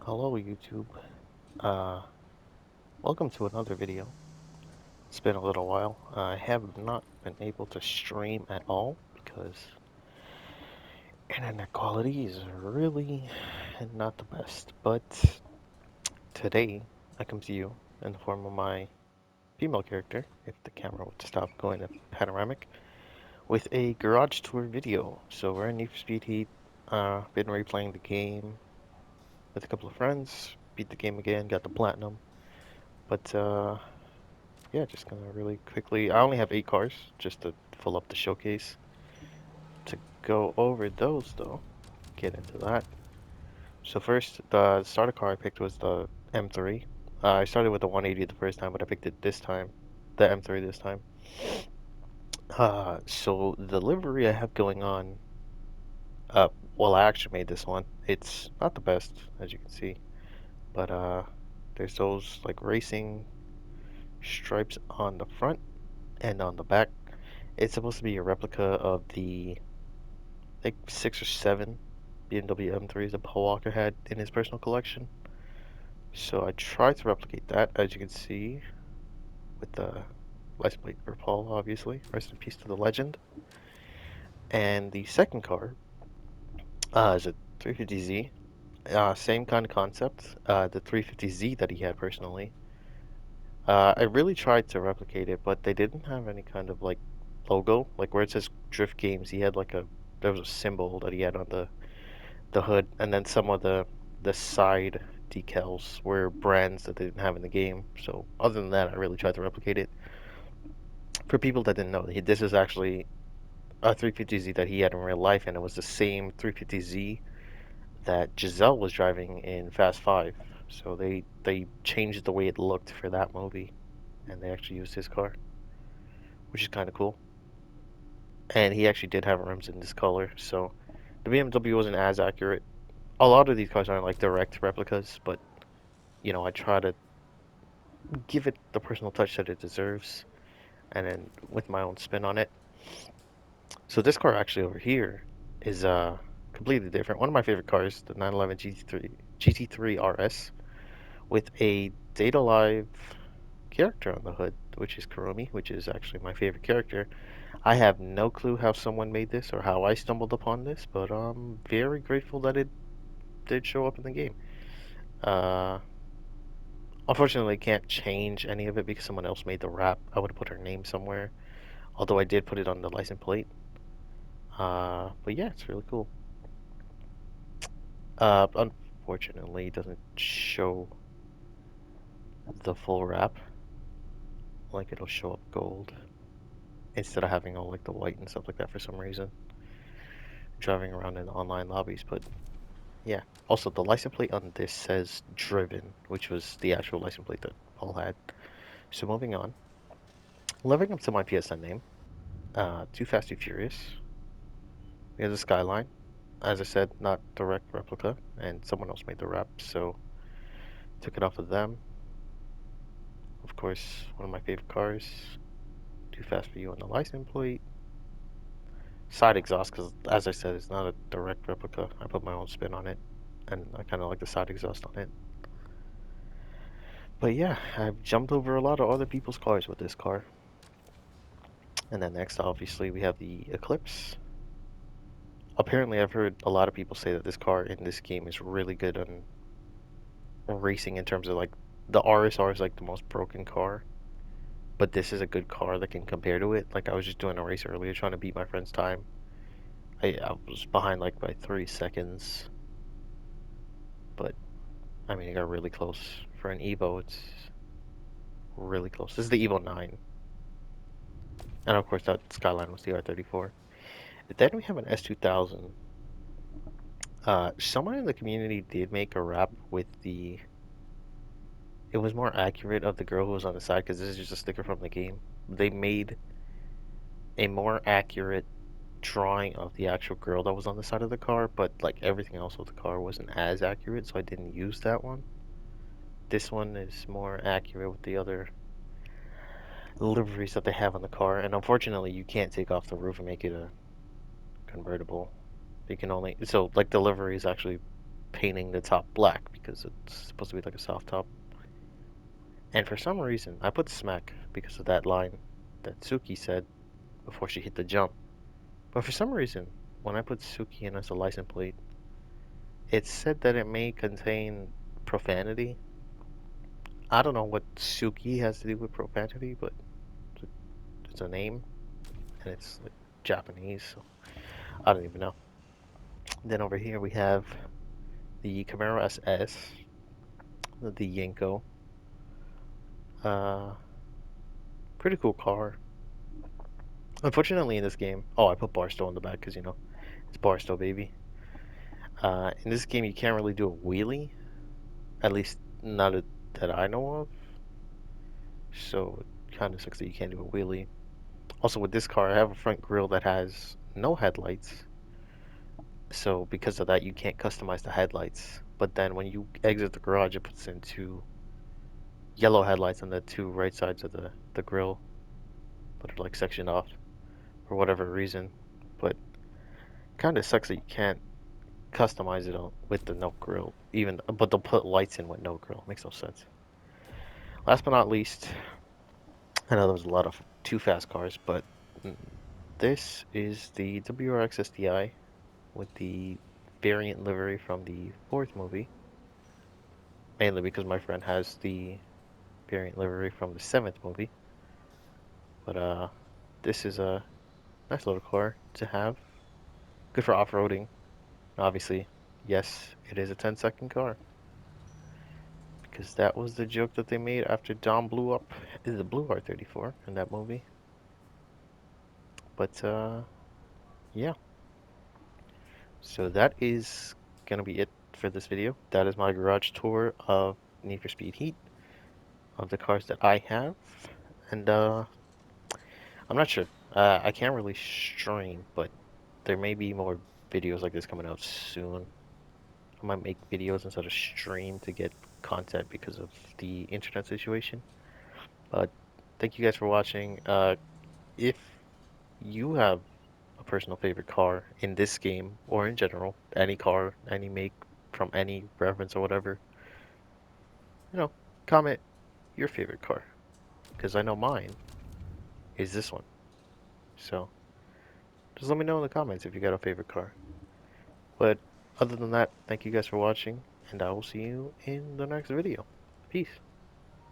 Hello YouTube. Uh, Welcome to another video. It's been a little while. I have not been able to stream at all because internet quality is really not the best. But today I come to you in the form of my female character, if the camera would stop going to panoramic, with a garage tour video. So we're in Need for Speed Heat. Been replaying the game with a couple of friends. Beat the game again, got the platinum. But yeah, just gonna really quickly. I only have 8 cars just to fill up the showcase. To go over those though, get into that. So first, the starter car I picked was the M3. I started with the 180 the first time, but I picked it this time, the M3 this time. So the livery I have going on, well, I actually made this one. It's not the best, as you can see, but there's those like racing stripes on the front and on the back. It's supposed to be a replica of the like 6 or 7 BMW M3s that Paul Walker had in his personal collection. So I tried to replicate that, as you can see, with the license plate for Paul, obviously. Rest in peace to the legend. And the second car is a 350Z. Same kind of concept. The 350Z that he had personally. I really tried to replicate it, but they didn't have any kind of like logo, like where it says Drift Games. He had like there was a symbol that he had on the hood, and then some of the side decals were brands that they didn't have in the game. So other than that, I really tried to replicate it. For people that didn't know, this is actually a 350Z that he had in real life, and it was the same 350Z that Giselle was driving in Fast Five. So they changed the way it looked for that movie, and they actually used his car, which is kind of cool. And he actually did have rims in this color, so the BMW wasn't as accurate. A lot of these cars aren't like direct replicas, but I try to give it the personal touch that it deserves, and then with my own spin on it. So this car actually over here is completely different. One of my favorite cars, the 911 GT3 RS, with a Data Live character on the hood, which is Kurumi, which is actually my favorite character. I have no clue how someone made this or how I stumbled upon this, but I'm very grateful that it did show up in the game. Uh, Unfortunately, I can't change any of it because someone else made the wrap. I would have put her name somewhere, although I did put it on the license plate. But yeah, it's really cool. Unfortunately, it doesn't show the full wrap. Like it'll show up gold instead of having all like the white and stuff like that for some reason. Driving around in the online lobbies, but yeah. Also, the license plate on this says driven, which was the actual license plate that Paul had. So moving on, living up to my PSN name, Too Fast Too Furious. We have the Skyline. As I said, not direct replica, and someone else made the wrap, so took it off of them. Of course, one of my favorite cars. Too Fast for You on the license plate. Side exhaust, because as I said, it's not a direct replica. I put my own spin on it, and I kind of like the side exhaust on it. But yeah, I've jumped over a lot of other people's cars with this car. And then next, obviously, we have the Eclipse. Apparently, I've heard a lot of people say that this car in this game is really good on racing in terms of like the RSR is like the most broken car, but this is a good car that can compare to it. Like I was just doing a race earlier trying to beat my friend's time. I was behind like by 3 seconds, but I mean, I got really close for an Evo. It's really close. This is the Evo 9, and of course that Skyline was the R34. Then we have an S2000. Someone in the community did make a rap with the. It was more accurate of the girl who was on the side because this is just a sticker from the game. They made a more accurate drawing of the actual girl that was on the side of the car, but like everything else of the car wasn't as accurate, so I didn't use that one. This one is more accurate with the other liveries that they have on the car, and unfortunately, you can't take off the roof and make it a convertible. You can only like the livery is actually painting the top black because it's supposed to be like a soft top. And for some reason, I put smack because of that line that Suki said before she hit the jump. But for some reason, when I put Suki in as a license plate, it said that it may contain profanity. I don't know what Suki has to do with profanity, but it's a name and it's like Japanese, so I don't even know. Then over here we have the Camaro SS, the Yenko. Uh, Pretty cool car. Unfortunately, in this game, oh, I put Barstow in the back because it's Barstow, baby. In this game, you can't really do a wheelie, at least not that I know of. So it kind of sucks that you can't do a wheelie. Also, with this car, I have a front grille that has no headlights. So because of that, you can't customize the headlights. But then when you exit the garage, it puts in two yellow headlights on the two right sides of the grille, but are like sectioned off for whatever reason. But kind of sucks that you can't customize it with the no grill. Even but they'll put lights in with no grill. Makes no sense. Last but not least, I know there was a lot of too fast cars, but this is the WRX SDI with the variant livery from the fourth movie. Mainly because my friend has the variant livery from the seventh movie. But this is a nice little car to have. Good for off-roading. Obviously, yes, it is a 10-second car. Because that was the joke that they made after Dom blew up the Blue R34 in that movie. But yeah, so that is gonna be it for this video. That is my garage tour of Need for Speed Heat, of the cars that I have. And I'm not sure. I can't really stream, but there may be more videos like this coming out soon. I might make videos instead of stream to get content because of the internet situation. But thank you guys for watching. If you have a personal favorite car in this game or in general, any car, any make from any reference or whatever, you know, comment your favorite car because I know mine is this one. So just let me know in the comments if you got a favorite car. But other than that, thank you guys for watching, and I will see you in the next video. Peace.